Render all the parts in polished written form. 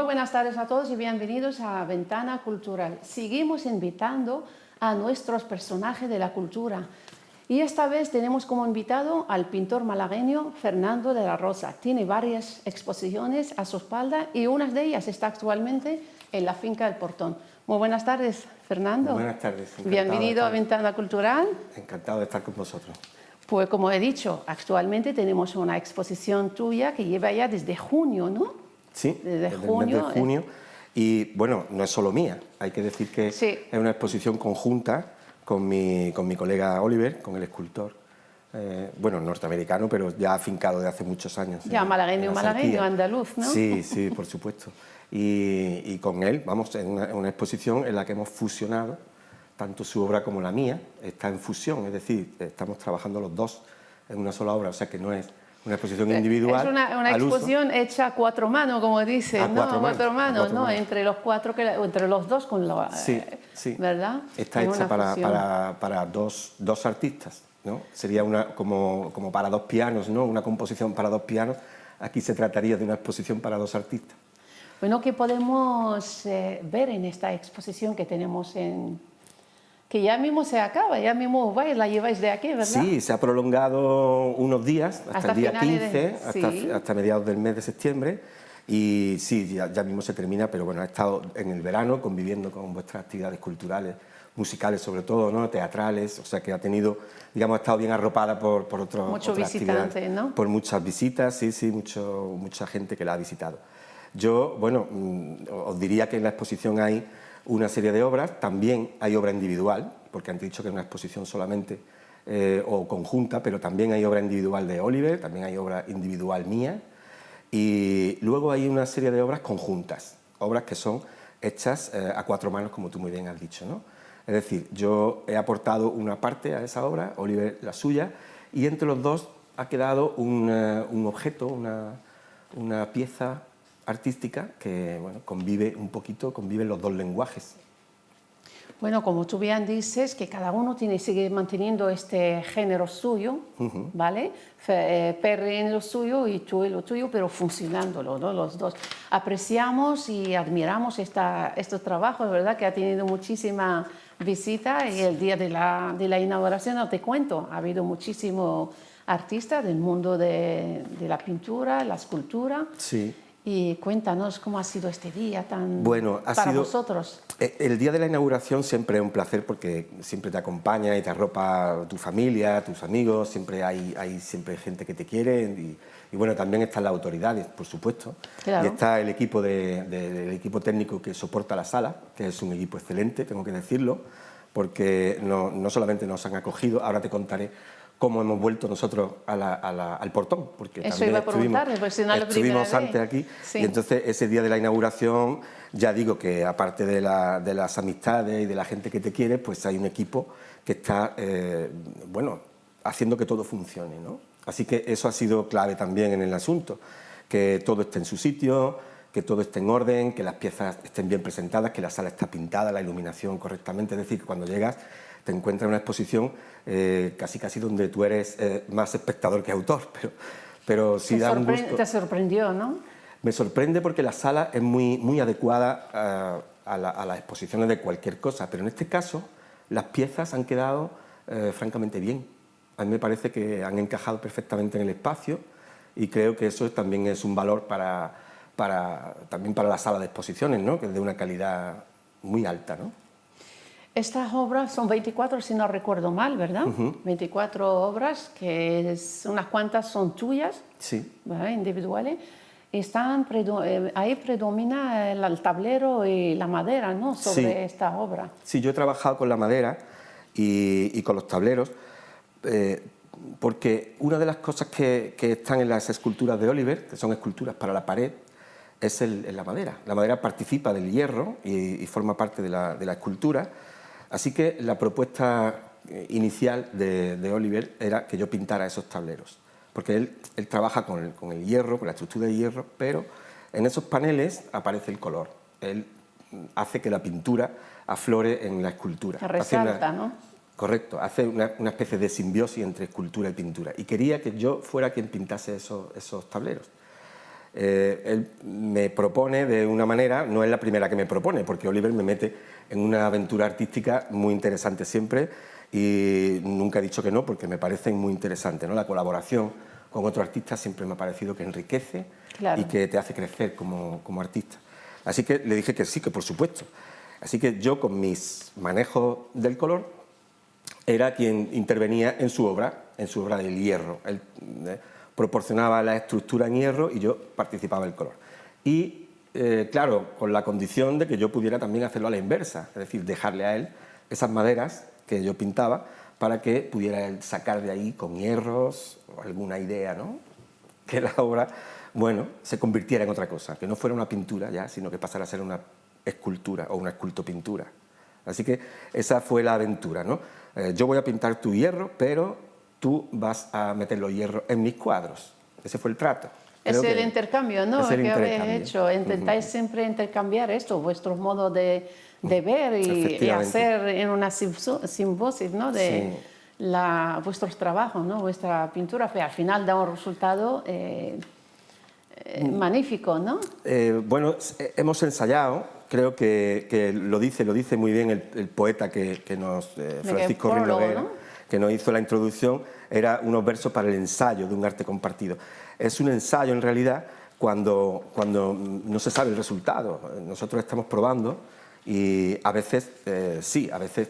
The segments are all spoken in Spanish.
buenas tardes a todos y bienvenidos a Ventana Cultural. Seguimos invitando a nuestros personajes de la cultura y esta vez tenemos como invitado al pintor malagueño Fernando de la Rosa. Tiene varias exposiciones a su espalda y una de ellas está actualmente en la finca del Portón. Muy buenas tardes, Fernando. Muy buenas tardes. Bienvenido a Ventana Cultural. Encantado de estar con vosotros. Pues como he dicho, actualmente tenemos una exposición tuya que lleva ya desde junio, ¿no? Sí, desde el mes de junio. Y bueno, no es solo mía, hay que decir que sí, es una exposición conjunta con mi colega Oliver, con el escultor, bueno, norteamericano, pero ya afincado de hace muchos años. Ya malagueño, andaluz, ¿no? Sí, sí, por supuesto. Y con él, vamos, en una exposición en la que hemos fusionado tanto su obra como la mía, está en fusión, es decir, estamos trabajando los dos en una sola obra, o sea que no es una exposición individual. Es una exposición hecha a cuatro manos, como dicen, ¿no? A cuatro manos, ¿no? Entre los cuatro, entre los dos con la... Sí, sí. ¿Verdad? Está hecha para dos artistas, ¿no? Sería como para dos pianos, ¿no? Una composición para dos pianos. Aquí se trataría de una exposición para dos artistas. Bueno, ¿qué podemos ver en esta exposición que tenemos que ya mismo se acaba, ya mismo la lleváis de aquí, ¿verdad? Sí, se ha prolongado unos días, hasta el día 15, sí, hasta mediados del mes de septiembre, y sí, ya mismo se termina, pero bueno, ha estado en el verano conviviendo con vuestras actividades culturales, musicales sobre todo, ¿no? Teatrales, o sea que ha tenido, digamos, ha estado bien arropada por otras actividades, ¿no? Por muchas visitas, sí, mucha gente que la ha visitado. Yo, bueno, os diría que en la exposición hay una serie de obras, también hay obra individual, porque han dicho que es una exposición solamente o conjunta, pero también hay obra individual de Oliver, también hay obra individual mía, y luego hay una serie de obras conjuntas, obras que son hechas a cuatro manos, como tú muy bien has dicho, ¿no? Es decir, yo he aportado una parte a esa obra, Oliver la suya, y entre los dos ha quedado un objeto, una pieza artística que bueno, conviven los dos lenguajes. Bueno, como tú bien dices, que cada uno tiene que seguir manteniendo este género suyo, ¿vale? Perry en lo suyo y tú en lo tuyo, pero funcionándolo, ¿no? Los dos. Apreciamos y admiramos estos trabajos, ¿verdad? Que ha tenido muchísima visita y el día de la inauguración, no te cuento, ha habido muchísimos artistas del mundo de la pintura, la escultura. Sí. Y cuéntanos cómo ha sido este día para vosotros. El día de la inauguración siempre es un placer porque siempre te acompaña y te arropa tu familia, tus amigos, siempre hay siempre gente que te quiere y bueno, también están las autoridades, por supuesto. Claro. Y está el equipo del equipo técnico que soporta la sala, que es un equipo excelente, tengo que decirlo, porque no solamente nos han acogido, ahora te contaré cómo hemos vuelto nosotros al Portón, porque eso también iba a preguntarle, porque si no estuvimos antes aquí, sí. Y entonces ese día de la inauguración, ya digo que aparte de las amistades y de la gente que te quiere, pues hay un equipo que está, bueno, haciendo que todo funcione, ¿no? Así que eso ha sido clave también en el asunto, que todo esté en su sitio, que todo esté en orden, que las piezas estén bien presentadas, que la sala está pintada, la iluminación correctamente, es decir, que cuando llegas te encuentras en una exposición casi donde tú eres más espectador que autor, pero sí da un gusto. Te sorprendió, ¿no? Me sorprende porque la sala es muy adecuada a las exposiciones de cualquier cosa, pero en este caso las piezas han quedado francamente bien. A mí me parece que han encajado perfectamente en el espacio y creo que eso también es un valor también para la sala de exposiciones, ¿no? Que es de una calidad muy alta, ¿no? Estas obras son 24, si no recuerdo mal, ¿verdad? 24 obras, que unas cuantas son tuyas, sí, ¿verdad? Individuales. Ahí predomina el tablero y la madera, ¿no? Sobre esta obra. Sí, yo he trabajado con la madera y con los tableros, porque una de las cosas que están en las esculturas de Oliver, que son esculturas para la pared, es la madera. La madera participa del hierro y forma parte de la escultura. Así que la propuesta inicial de Oliver era que yo pintara esos tableros, porque él trabaja con el hierro, con la estructura de hierro, pero en esos paneles aparece el color. Él hace que la pintura aflore en la escultura. Que resalta, ¿no? Correcto, hace una especie de simbiosis entre escultura y pintura. Y quería que yo fuera quien pintase esos tableros. él me propone de una manera, no es la primera que me propone, porque Oliver me mete en una aventura artística muy interesante siempre y nunca he dicho que no, porque me parecen muy interesantes, ¿no? La colaboración con otro artista siempre me ha parecido que enriquece y que te hace crecer como artista. Así que le dije que sí, que por supuesto. Así que yo, con mis manejos del color, era quien intervenía en su obra del hierro. Él proporcionaba la estructura en hierro y yo participaba del color. Y claro, con la condición de que yo pudiera también hacerlo a la inversa, es decir, dejarle a él esas maderas que yo pintaba para que pudiera él sacar de ahí con hierros o alguna idea, ¿no? Que la obra, bueno, se convirtiera en otra cosa, que no fuera una pintura ya, sino que pasara a ser una escultura o una escultopintura. Así que esa fue la aventura, ¿no? Yo voy a pintar tu hierro, pero tú vas a meter los hierros en mis cuadros. Ese fue el trato. Es el intercambio, ¿no? Es el que habéis intercambio. Hecho. Intentáis siempre intercambiar esto, vuestro modo de ver y hacer en una simbiosis, ¿no? De vuestros trabajos, ¿no? Vuestra pintura, que al final da un resultado magnífico, ¿no? Bueno, hemos ensayado, creo que lo dice muy bien el poeta Francisco Ruiz Noguera, ¿no? Que nos hizo la introducción, era unos versos para el ensayo de un arte compartido. Es un ensayo en realidad cuando no se sabe el resultado. Nosotros estamos probando y a veces, a veces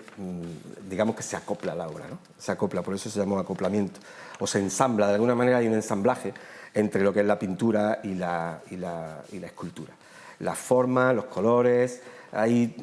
digamos que se acopla la obra, ¿no? Se acopla, por eso se llama acoplamiento. O se ensambla, de alguna manera hay un ensamblaje entre lo que es la pintura y la escultura. Las formas, los colores, hay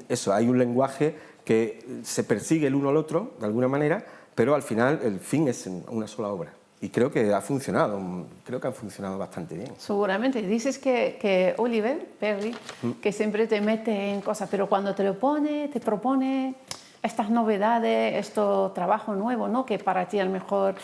un lenguaje que se persigue el uno al otro, de alguna manera, pero al final el fin es una sola obra. Y creo que ha funcionado bastante bien. Seguramente. Dices que Oliver Perry, que siempre te mete en cosas, pero cuando te propone estas novedades, estos trabajos nuevos, ¿no? Que para ti a lo mejor...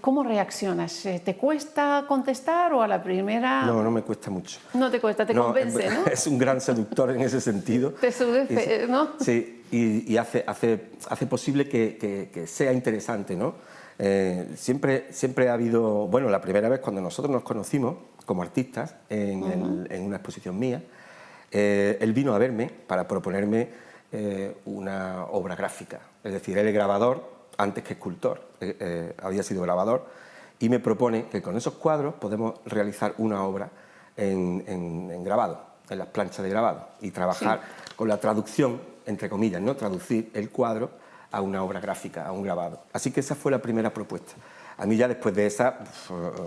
¿Cómo reaccionas? ¿Te cuesta contestar o a la primera...? No, no me cuesta mucho. No te cuesta, te convence, ¿no? Es un gran seductor en ese sentido. Te seduce, ¿no? Sí, y hace posible que sea interesante, ¿no? Siempre ha habido... Bueno, la primera vez cuando nosotros nos conocimos como artistas en una exposición mía, él vino a verme para proponerme una obra gráfica. Es decir, él es grabador antes que escultor, había sido grabador, y me propone que con esos cuadros podemos realizar una obra en grabado, en las planchas de grabado, y trabajar con la traducción, entre comillas, ¿no? Traducir el cuadro a una obra gráfica, a un grabado. Así que esa fue la primera propuesta. A mí ya después de esa,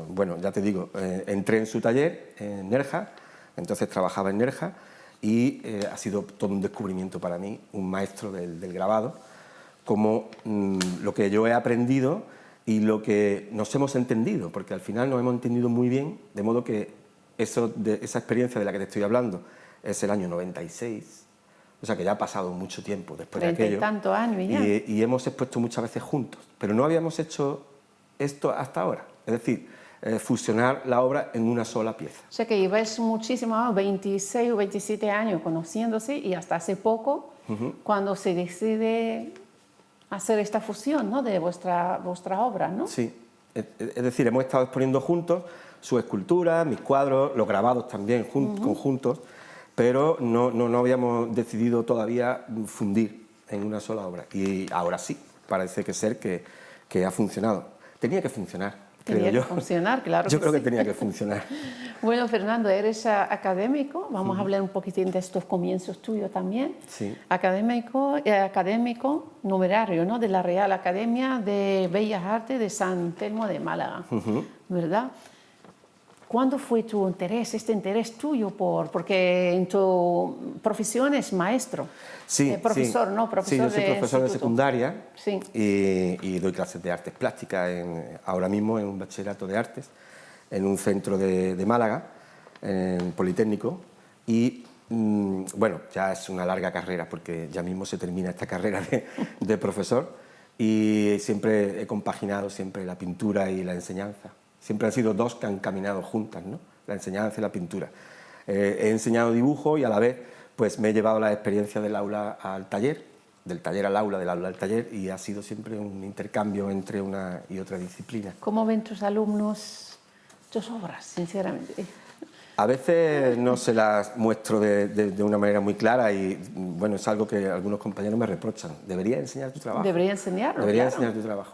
bueno, ya te digo, entré en su taller, en Nerja, entonces trabajaba en Nerja, y ha sido todo un descubrimiento para mí, un maestro del grabado, como lo que yo he aprendido y lo que nos hemos entendido, porque al final nos hemos entendido muy bien, de modo que esa experiencia de la que te estoy hablando es el año 96, o sea que ya ha pasado mucho tiempo después de aquello. Tantos años ya. Y hemos expuesto muchas veces juntos, pero no habíamos hecho esto hasta ahora, es decir, fusionar la obra en una sola pieza. O sea que lleváis muchísimo, 26 o 27 años conociéndose y hasta hace poco, cuando se decide hacer esta fusión, ¿no? De vuestra obra, ¿no? Sí, es decir, hemos estado exponiendo juntos sus esculturas, mis cuadros, los grabados también conjuntos, pero no habíamos decidido todavía fundir en una sola obra. Y ahora sí, parece que ha funcionado. Tenía que funcionar. Tenía que funcionar, claro. Yo creo que tenía que funcionar. Bueno, Fernando, eres académico. Vamos a hablar un poquitín de estos comienzos tuyos también. Sí. Académico numerario, ¿no? De la Real Academia de Bellas Artes de San Telmo de Málaga, ¿verdad? ¿Cuándo fue tu interés, este interés tuyo porque en tu profesión es maestro? Sí, profesor, sí. ¿no? Profesor yo soy profesor de secundaria y doy clases de artes plásticas ahora mismo en un bachillerato de artes en un centro de Málaga, en Politécnico, y bueno, ya es una larga carrera porque ya mismo se termina esta carrera de profesor y siempre he compaginado siempre la pintura y la enseñanza. Siempre han sido dos que han caminado juntas, ¿no? La enseñanza y la pintura. He enseñado dibujo y a la vez pues me he llevado la experiencia del aula al taller, del taller al aula, del aula al taller, y ha sido siempre un intercambio entre una y otra disciplina. ¿Cómo ven tus alumnos tus obras, sinceramente? A veces no se las muestro de una manera muy clara y, bueno, es algo que algunos compañeros me reprochan. Debería enseñar tu trabajo. Debería enseñarlo, Debería claro. enseñar tu trabajo.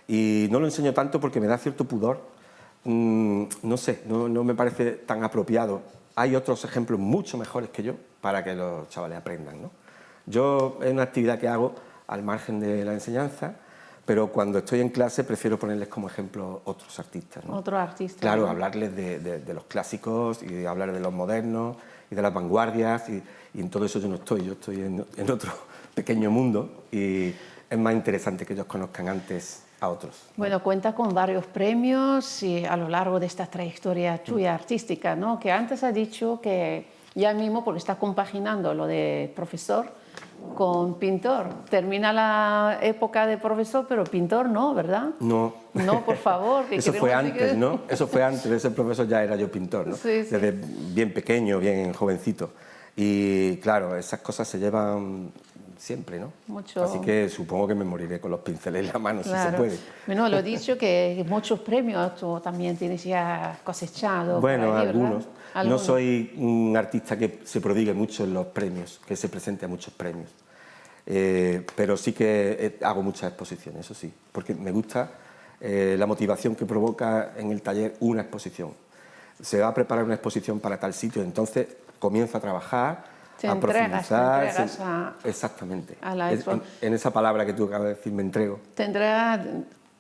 Y no lo enseño tanto porque me da cierto pudor. No sé, no me parece tan apropiado. Hay otros ejemplos mucho mejores que yo para que los chavales aprendan, ¿no? Yo es una actividad que hago al margen de la enseñanza, pero cuando estoy en clase prefiero ponerles como ejemplo otros artistas, ¿no? Otro artista. Claro, ¿no? hablarles de los clásicos y hablar de los modernos y de las vanguardias y en todo eso yo estoy en otro pequeño mundo y es más interesante que ellos conozcan antes a otros. Bueno, cuenta con varios premios y a lo largo de esta trayectoria tuya artística, ¿no? Que antes has dicho que ya mismo, porque estás compaginando lo de profesor con pintor. Termina la época de profesor, pero pintor no, ¿verdad? No. No, por favor. Que Eso fue antes, que... ¿no? Eso fue antes, de ser profesor ya era yo pintor, ¿no? Sí, sí. Desde bien pequeño, bien jovencito. Y claro, esas cosas se llevan siempre, ¿no? Mucho. Así que supongo que me moriré con los pinceles en la mano, Claro. si se puede. Bueno, lo he dicho que muchos premios tú también tienes ya cosechados. Bueno, ahí, algunos. ¿Algunos? No soy un artista que se prodigue mucho en los premios, que se presente a muchos premios. Pero sí que hago muchas exposiciones, eso sí, porque me gusta la motivación que provoca en el taller una exposición. Se va a preparar una exposición para tal sitio, entonces comienzo a trabajar, a profundizar. Te entregas a... Exactamente. A la en esa palabra que tú acabas de decir, me entrego. Te entregas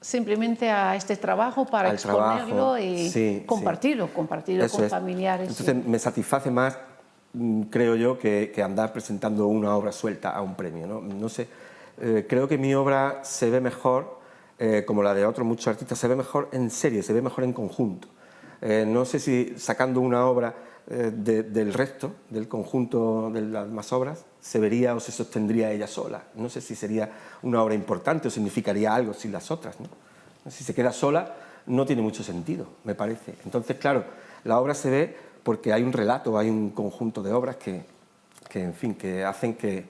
simplemente a este trabajo para exponerlo y compartirlo con familiares. Entonces me satisface más, creo yo, que andar presentando una obra suelta a un premio, ¿no? No sé, creo que mi obra se ve mejor, como la de otros muchos artistas, se ve mejor en serie, se ve mejor en conjunto. No sé si sacando una obra del resto, del conjunto de las demás obras, se vería o se sostendría ella sola. No sé si sería una obra importante o significaría algo sin las otras, ¿no? Si se queda sola, no tiene mucho sentido, me parece. Entonces, claro, la obra se ve porque hay un relato, hay un conjunto de obras que en fin, que hacen que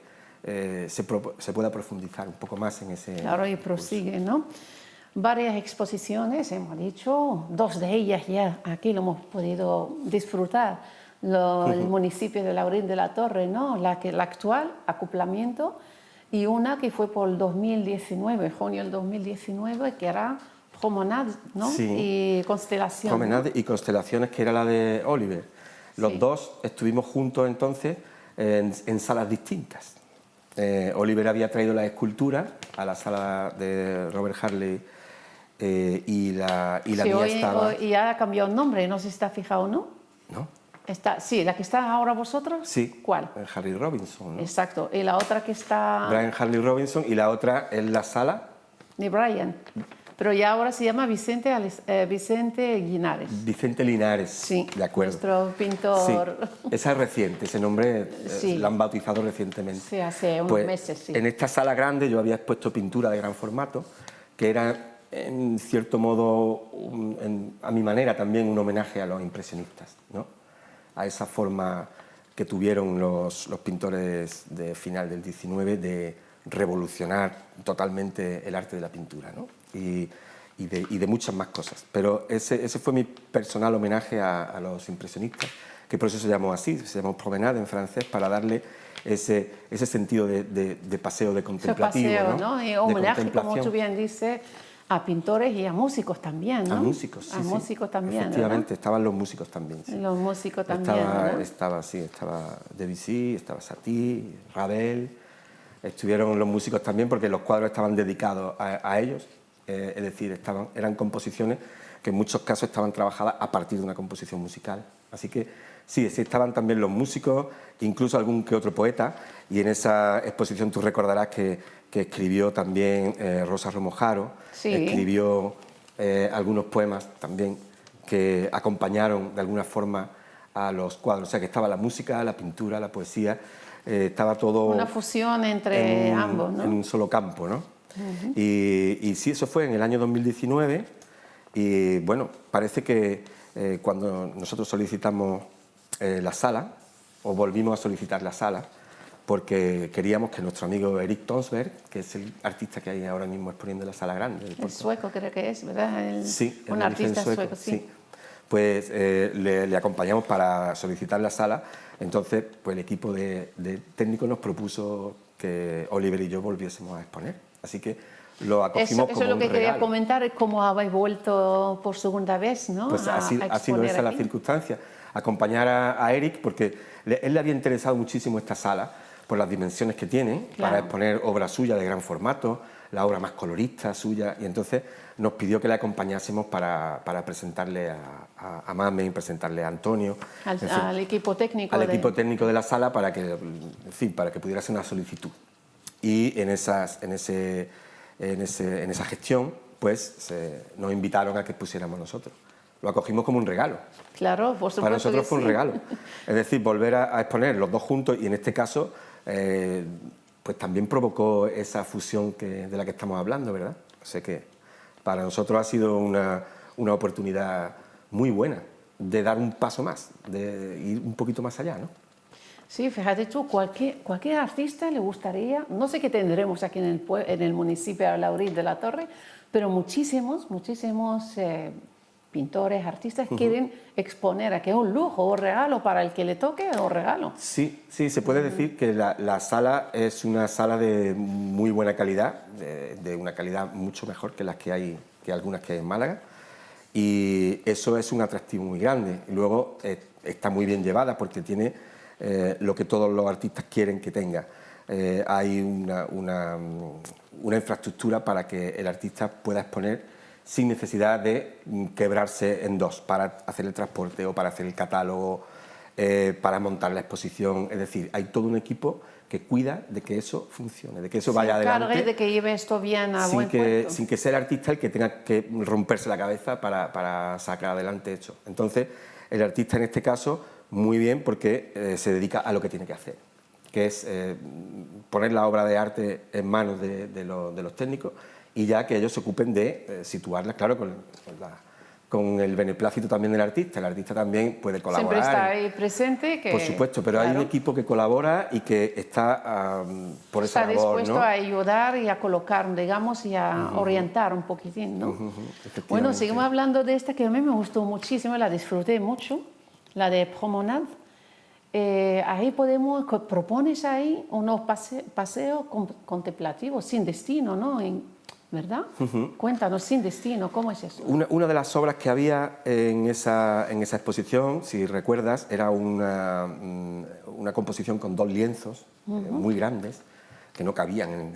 se pueda profundizar un poco más en ese... Claro, y prosigue, ¿no? Varias exposiciones, hemos dicho, 2 de ellas ya aquí lo hemos podido disfrutar. El municipio de Laurín de la Torre, ¿no? La actual, Acoplamiento, y una que fue por el 2019, junio del 2019, que era Promenade, ¿no? Sí. Y Constelación. Promenade, ¿no? Y Constelaciones, que era la de Oliver. Los dos estuvimos juntos entonces en salas distintas. Oliver había traído las esculturas a la sala de Robert Harley y la mía estaba... Y ya ha cambiado el nombre, no sé si está fijado o no. ¿No? Sí, la que está ahora vosotros. Sí. ¿Cuál? Harley Robinson, ¿no? Exacto. Y la otra que está... Brian Harley Robinson, y la otra es la sala... De Brian. Pero ya ahora se llama Vicente Linares. Vicente Linares, sí, de acuerdo. Nuestro pintor. Sí, esa es reciente, ese nombre lo han bautizado recientemente. Sí, hace unos meses, sí. En esta sala grande yo había expuesto pintura de gran formato, que era, en cierto modo, a mi manera también, un homenaje a los impresionistas, ¿no? A esa forma que tuvieron los pintores de final del 19 de revolucionar totalmente el arte de la pintura, ¿no? Y de muchas más cosas. Pero ese fue mi personal homenaje a los impresionistas, que por eso se llamó así, se llamó Promenade en francés, para darle ese sentido de paseo, de contemplativo. Paseo, ¿no? Y homenaje, como tú bien dices, a pintores y a músicos también, ¿no? A músicos, sí. A músicos también, efectivamente, ¿verdad? estaban los músicos también, sí. Los músicos también, ¿no? Estaba Debussy, estaba Satie, Ravel, estuvieron los músicos también porque los cuadros estaban dedicados a ellos. Es decir, eran composiciones que en muchos casos estaban trabajadas a partir de una composición musical. Así que sí, estaban también los músicos, incluso algún que otro poeta, y en esa exposición tú recordarás que escribió también Rosa Romojaro, sí. Escribió algunos poemas también que acompañaron de alguna forma a los cuadros. O sea, que estaba la música, la pintura, la poesía, estaba todo... Una fusión entre ambos, ¿no? En un solo campo, ¿no? Y sí, eso fue en el año 2019 y bueno, parece que cuando nosotros solicitamos la sala, o volvimos a solicitar la sala, porque queríamos que nuestro amigo Erik Tonsberg, que es el artista que hay ahora mismo exponiendo en la sala grande. El sueco creo que es, ¿verdad? Sí, un artista sueco, sí. pues le acompañamos para solicitar la sala. Entonces, pues el equipo de técnicos nos propuso que Oliver y yo volviésemos a exponer. Así que lo acogimos como un regalo. Eso es lo que quería comentar, cómo habéis vuelto por segunda vez, ¿no? Pues ha sido esa la circunstancia. Acompañar a Eric, porque él le había interesado muchísimo esta sala, por las dimensiones que tiene, para exponer obras suyas de gran formato, la obra más colorista suya, y entonces nos pidió que le acompañásemos para presentarle a Mame y presentarle a Antonio. Al equipo técnico. Al equipo técnico de la sala para que, en fin, para que pudiera hacer una solicitud. Y en esa gestión, pues nos invitaron a que pusiéramos nosotros. Lo acogimos como un regalo. Claro, por supuesto. Para nosotros fue un sí. regalo. Es decir, volver a exponer los dos juntos, y en este caso pues también provocó esa fusión de la que estamos hablando, ¿verdad? O sea que para nosotros ha sido una oportunidad muy buena de dar un paso más, de ir un poquito más allá, ¿no? Sí, fíjate tú, cualquier artista le gustaría, no sé qué tendremos aquí en el municipio de Laurit de la Torre, pero muchísimos pintores, artistas quieren exponer, aquí es un lujo, un regalo para el que le toque, un regalo. Sí, se puede decir que la sala es una sala de muy buena calidad, de una calidad mucho mejor que las que hay, que algunas que hay en Málaga, y eso es un atractivo muy grande. Y luego está muy bien llevada porque tiene lo que todos los artistas quieren que tenga. Hay una infraestructura para que el artista pueda exponer sin necesidad de quebrarse en dos para hacer el transporte o para hacer el catálogo, para montar la exposición. Es decir, hay todo un equipo que cuida de que eso funcione, de que eso vaya adelante. De que lleve esto bien a buen puerto. Sin que sea el artista el que tenga que romperse la cabeza para sacar adelante eso. Entonces, el artista en este caso, muy bien, porque se dedica a lo que tiene que hacer, que es poner la obra de arte en manos de los técnicos, y ya que ellos se ocupen de situarlas, claro, con el beneplácito también del artista. El artista también puede colaborar. Siempre está ahí presente. Por supuesto, pero hay un equipo que colabora y que está por esa labor, está dispuesto ¿no? a ayudar y a colocar, digamos, y a orientar un poquitín, ¿no? Bueno, seguimos hablando de esta que a mí me gustó muchísimo, la disfruté mucho, la de Promenade. Ahí propones ahí unos paseos contemplativos, sin destino, ¿no? ¿Verdad? Cuéntanos, sin destino, ¿cómo es eso? Una de las obras que había en esa exposición, si recuerdas, era una composición con dos lienzos muy grandes, que no cabían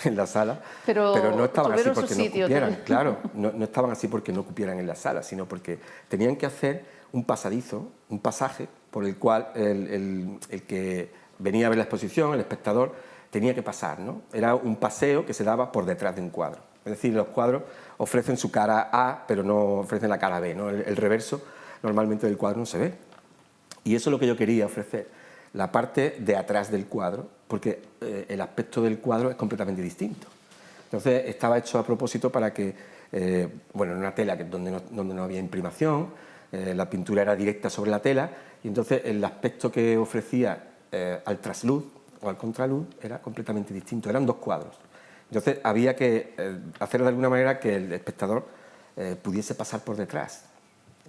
en la sala, pero no estaban así porque no cupieran, claro, no estaban así porque no cupieran en la sala, sino porque tenían que hacer un pasadizo, un pasaje por el cual el que venía a ver la exposición, el espectador, tenía que pasar, ¿no? Era un paseo que se daba por detrás de un cuadro. Es decir, los cuadros ofrecen su cara A, pero no ofrecen la cara B, ¿no? El reverso normalmente del cuadro no se ve. Y eso es lo que yo quería ofrecer, la parte de atrás del cuadro, porque el aspecto del cuadro es completamente distinto. Entonces estaba hecho a propósito para que, bueno, en una tela donde no había imprimación, la pintura era directa sobre la tela, y entonces el aspecto que ofrecía al trasluz o al contraluz era completamente distinto, eran dos cuadros. Entonces había que hacerlo de alguna manera que el espectador pudiese pasar por detrás,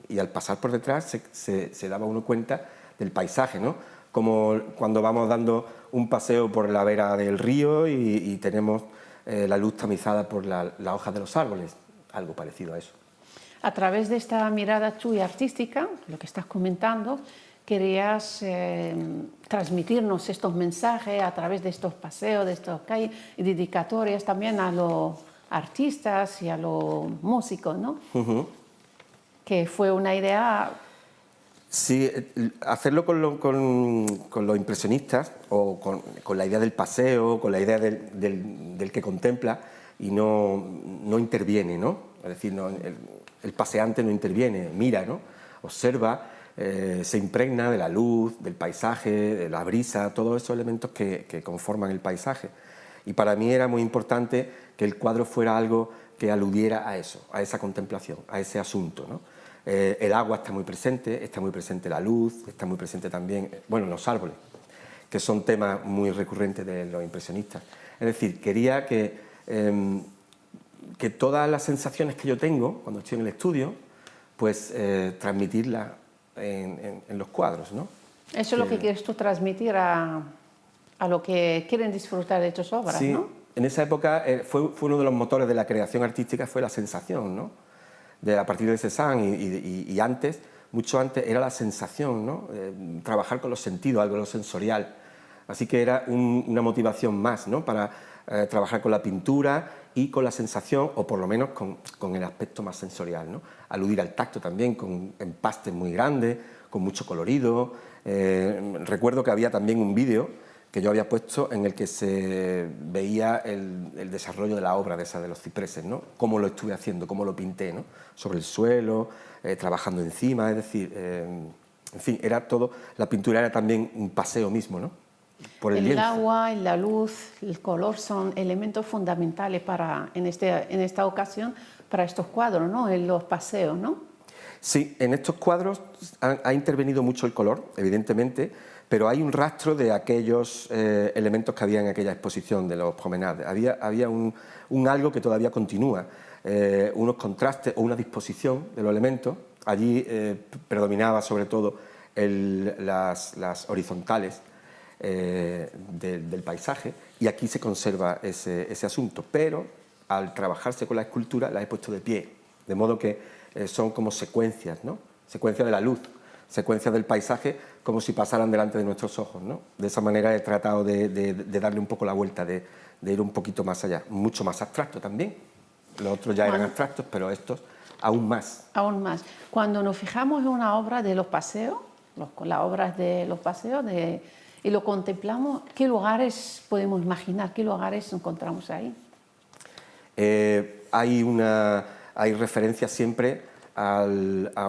y al pasar por detrás se daba uno cuenta del paisaje, ¿no? Como cuando vamos dando un paseo por la vera del río y tenemos la luz tamizada por las hojas de los árboles, algo parecido a eso. A través de esta mirada tuya artística, lo que estás comentando, querías transmitirnos estos mensajes a través de estos paseos, de estas calles, y dedicatorias también a los artistas y a los músicos, ¿no? Que fue una idea... Sí, hacerlo con los impresionistas, o con la idea del paseo, con la idea del que contempla y no interviene, ¿no? Es decir, el paseante no interviene, mira, ¿no? Observa, se impregna de la luz, del paisaje, de la brisa, todos esos elementos que conforman el paisaje. Y para mí era muy importante que el cuadro fuera algo que aludiera a eso, a esa contemplación, a ese asunto, ¿no? El agua está muy presente la luz, está muy presente también, bueno, los árboles, que son temas muy recurrentes de los impresionistas. Es decir, quería que todas las sensaciones que yo tengo cuando estoy en el estudio, pues transmitirla en los cuadros, ¿no? Eso es lo que quieres tú transmitir a lo que quieren disfrutar de tus obras, sí, ¿no? en esa época fue uno de los motores de la creación artística, fue la sensación, ¿no? A partir de Cézanne y antes, mucho antes, era la sensación, ¿no? Trabajar con los sentidos, algo de lo sensorial. Así que era una motivación más, ¿no? Para trabajar con la pintura y con la sensación, o por lo menos con el aspecto más sensorial, ¿no? Aludir al tacto también, con empastes muy grandes, con mucho colorido. Recuerdo que había también un vídeo que yo había puesto en el que se veía el desarrollo de la obra de los cipreses, ¿no? Cómo lo estuve haciendo, cómo lo pinté, ¿no? Sobre el suelo, trabajando encima, es decir, en fin, era todo, la pintura era también un paseo mismo, ¿no? Por el lienzo. agua, la luz, el color son elementos fundamentales en esta ocasión para estos cuadros, ¿no? En los paseos, ¿no? Sí, en estos cuadros ha intervenido mucho el color, evidentemente, pero hay un rastro de aquellos elementos que había en aquella exposición de los promenades. Había un algo que todavía continúa, unos contrastes o una disposición de los elementos. Allí predominaba sobre todo las horizontales del paisaje, y aquí se conserva ese asunto, pero al trabajarse con la escultura la he puesto de pie, de modo que son como secuencias, ¿no? Secuencias de la luz, secuencias del paisaje, como si pasaran delante de nuestros ojos, ¿no? De esa manera he tratado de darle un poco la vuelta, de ir un poquito más allá, mucho más abstracto también. Los otros ya eran abstractos, pero estos aún más. Aún más. Cuando nos fijamos en una obra de los paseos, las obras de los paseos, y lo contemplamos, ¿qué lugares podemos imaginar? ¿Qué lugares encontramos ahí? Hay referencias siempre a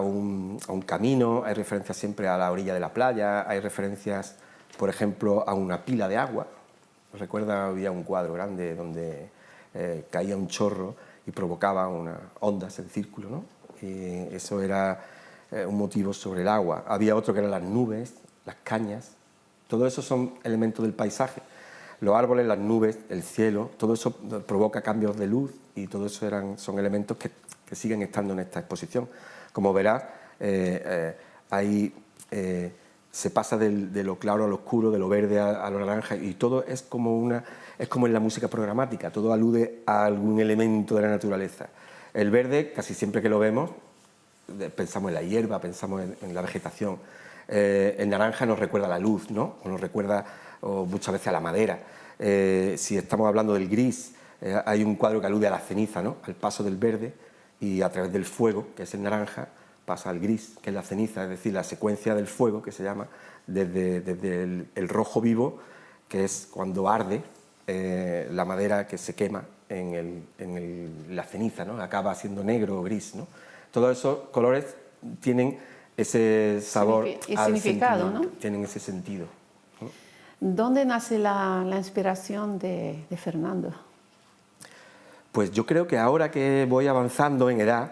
un camino, hay referencias siempre a la orilla de la playa, hay referencias, por ejemplo, a una pila de agua. Recuerda, había un cuadro grande donde caía un chorro y provocaba unas ondas en círculo, ¿no? Y eso era un motivo sobre el agua. Había otro que eran las nubes, las cañas. Todo eso son elementos del paisaje. Los árboles, las nubes, el cielo, todo eso provoca cambios de luz, y todo eso son elementos que siguen estando en esta exposición. Como verás, se pasa de lo claro a lo oscuro, de lo verde a lo naranja, y todo es como en la música programática, todo alude a algún elemento de la naturaleza. El verde, casi siempre que lo vemos, pensamos en la hierba, pensamos en la vegetación. El naranja nos recuerda a la luz, ¿no? O nos recuerda muchas veces a la madera. Si estamos hablando del gris, hay un cuadro que alude a la ceniza, ¿no? Al paso del verde, y a través del fuego, que es el naranja, pasa al gris, que es la ceniza, es decir, la secuencia del fuego, que se llama, desde el rojo vivo, que es cuando arde la madera que se quema en la ceniza, ¿no? Acaba siendo negro o gris, ¿no? Todos esos colores tienen ese sabor y significado, ¿no? Tienen ese sentido, ¿no? ¿Dónde nace la inspiración de Fernando? Pues yo creo que ahora que voy avanzando en edad...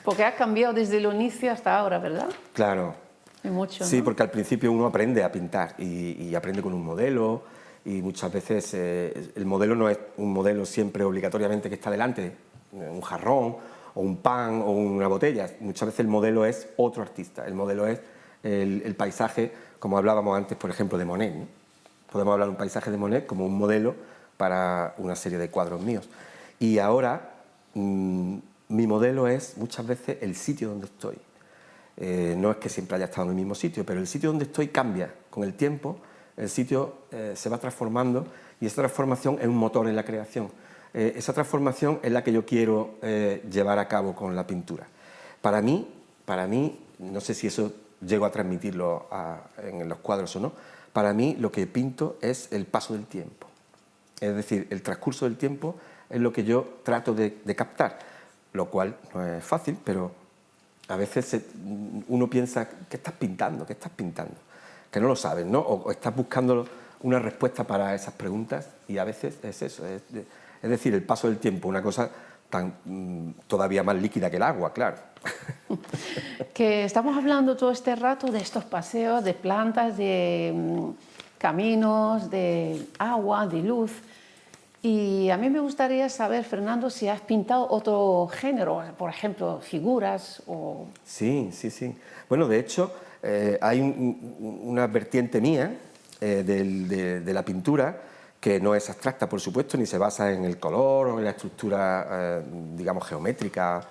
Porque ha cambiado desde el inicio hasta ahora, ¿verdad? Claro. Y mucho, sí, ¿no? porque al principio uno aprende a pintar y aprende con un modelo, y muchas veces el modelo no es un modelo siempre obligatoriamente que está delante, un jarrón o un pan o una botella. Muchas veces el modelo es otro artista, el modelo es el paisaje, como hablábamos antes, por ejemplo, de Monet, ¿no? Podemos hablar de un paisaje de Monet como un modelo para una serie de cuadros míos. Y ahora mi modelo es muchas veces el sitio donde estoy. No es que siempre haya estado en el mismo sitio, pero el sitio donde estoy cambia con el tiempo, el sitio se va transformando, y esa transformación es un motor en la creación. Esa transformación es la que yo quiero llevar a cabo con la pintura. Para mí, no sé si eso llego a transmitirlo en los cuadros o no, para mí lo que pinto es el paso del tiempo. Es decir, el transcurso del tiempo es lo que yo trato de captar, lo cual no es fácil, pero a veces uno piensa, ¿qué estás pintando? ¿Qué estás pintando? Que no lo sabes, ¿no? O estás buscando una respuesta para esas preguntas, y a veces es eso, es decir, el paso del tiempo, una cosa todavía más líquida que el agua, claro. Que estamos hablando todo este rato de estos paseos, de plantas, de caminos, de agua, de luz. Y a mí me gustaría saber, Fernando, si has pintado otro género, por ejemplo, figuras o... Sí, sí, sí. Bueno, de hecho, hay una vertiente mía de la pintura que no es abstracta, por supuesto, ni se basa en el color o en la estructura, digamos, geométrica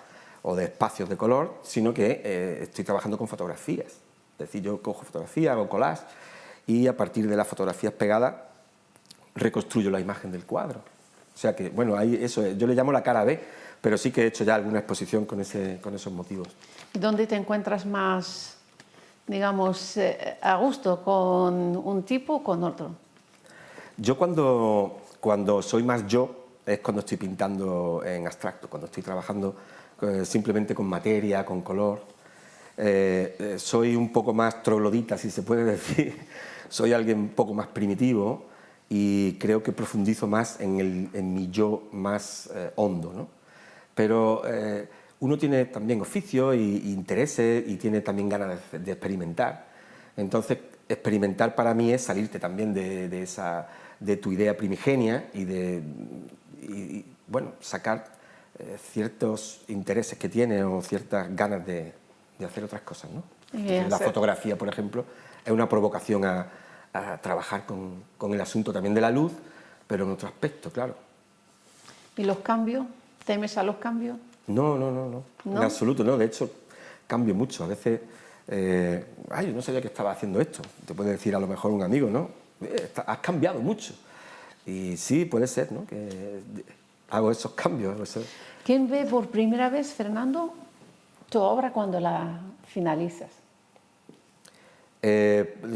o de espacios de color, sino que estoy trabajando con fotografías. Es decir, yo cojo fotografías, hago collage y a partir de las fotografías pegadas reconstruyo la imagen del cuadro. O sea que, bueno, ahí eso yo le llamo la cara B, pero sí que he hecho ya alguna exposición con esos motivos. ¿Dónde te encuentras más, digamos, a gusto con un tipo o con otro? Yo cuando soy más yo es cuando estoy pintando en abstracto, cuando estoy trabajando simplemente con materia, con color. Soy un poco más troglodita, si se puede decir. Soy alguien un poco más primitivo y creo que profundizo más en mi yo más hondo, ¿no? Pero uno tiene también oficio y intereses y tiene también ganas de experimentar. Entonces, experimentar para mí es salirte también de tu idea primigenia y bueno, sacar ciertos intereses que tienes o ciertas ganas de hacer otras cosas, ¿no? Entonces, la fotografía, por ejemplo, es una provocación a trabajar con el asunto también de la luz, pero en otro aspecto, claro. ¿Y los cambios? ¿Temes a los cambios? No, en absoluto, no. De hecho, cambio mucho. A veces, yo no sabía que estaba haciendo esto. Te puede decir a lo mejor un amigo, ¿no? Has cambiado mucho. Y sí, puede ser, ¿no? Que hago esos cambios. ¿Quién ve por primera vez, Fernando, tu obra cuando la finalizas?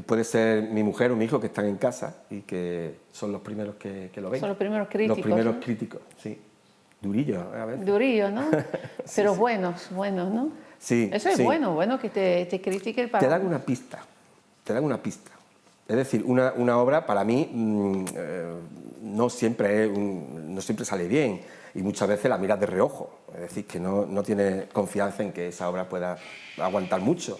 Puede ser mi mujer o mi hijo que están en casa y que son los primeros que lo ven. Son los primeros críticos. Los primeros ¿no? críticos, sí. Durillos, a veces. Durillos, ¿no? Sí, pero sí. buenos, ¿no? Sí, Eso es sí. bueno que te critique el Te dan una pista, Es decir, una obra para mí no siempre sale bien y muchas veces la miras de reojo, es decir, que no tienes confianza en que esa obra pueda aguantar mucho.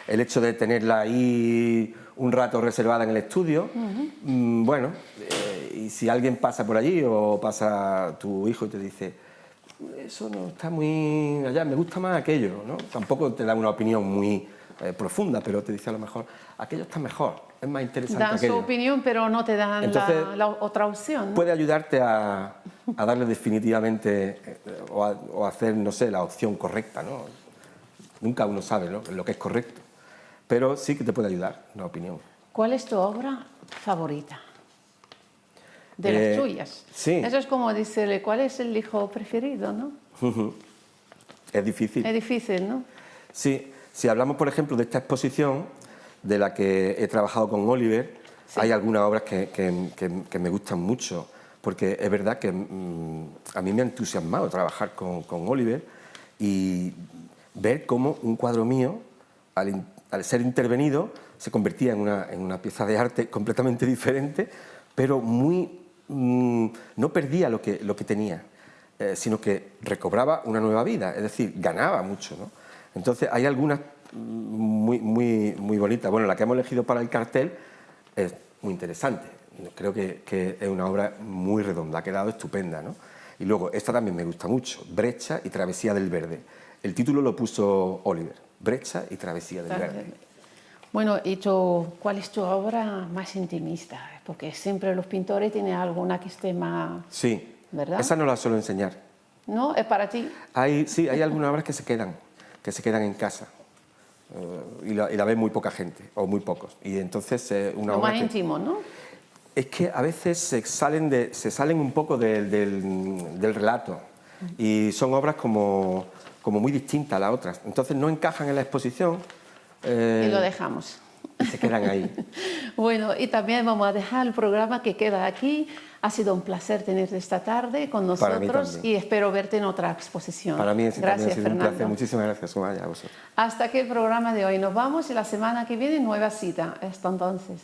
El hecho de tenerla ahí un rato reservada en el estudio, bueno, y si alguien pasa por allí o pasa tu hijo y te dice eso no está muy allá, me gusta más aquello, ¿no? Tampoco te da una opinión muy profunda, pero te dice a lo mejor aquello está mejor, es más interesante dan aquello. su opinión, pero no te dan Entonces, la otra opción, ¿no? Puede ayudarte a darle definitivamente o a hacer, no sé, la opción correcta, ¿no? Nunca uno sabe, ¿no?, lo que es correcto, pero sí que te puede ayudar una opinión. ¿Cuál es tu obra favorita? De las tuyas. Sí. Eso es como decirle, ¿cuál es el hijo preferido, no? Es difícil. Es difícil, ¿no? Sí. Si hablamos, por ejemplo, de esta exposición, de la que he trabajado con Oliver, sí, hay algunas obras que me gustan mucho, porque es verdad que a mí me ha entusiasmado trabajar con Oliver y ver cómo un cuadro mío, al ser intervenido, se convertía en una pieza de arte completamente diferente, pero no perdía lo que tenía, sino que recobraba una nueva vida, es decir, ganaba mucho, ¿no? Entonces hay algunas muy bonitas. Bueno, la que hemos elegido para el cartel es muy interesante. Creo que es una obra muy redonda, ha quedado estupenda, ¿no? Y luego, esta también me gusta mucho, Brecha y Travesía del Verde. El título lo puso Oliver, Brecha y Travesía del Verde. Bueno, ¿y cuál es tu obra más intimista? Porque siempre los pintores tienen alguna que esté más... Sí, ¿verdad? Esa no la suelo enseñar. ¿No? ¿Es para ti? Sí, hay algunas obras que se quedan en casa. Y la ve muy poca gente, o muy pocos. Y entonces Lo más íntimo, ¿no? Es que a veces se salen un poco del relato y son obras como muy distintas a las otras. Entonces no encajan en la exposición. Y lo dejamos. Y se quedan ahí. Bueno, y también vamos a dejar el programa que queda aquí. Ha sido un placer tenerte esta tarde con nosotros y espero verte en otra exposición. Para mí gracias, también ha sido Fernando. un placer. Muchísimas gracias, Sumaya, a vosotros. Hasta aquí el programa de hoy. Nos vamos y la semana que viene nueva cita. Hasta entonces.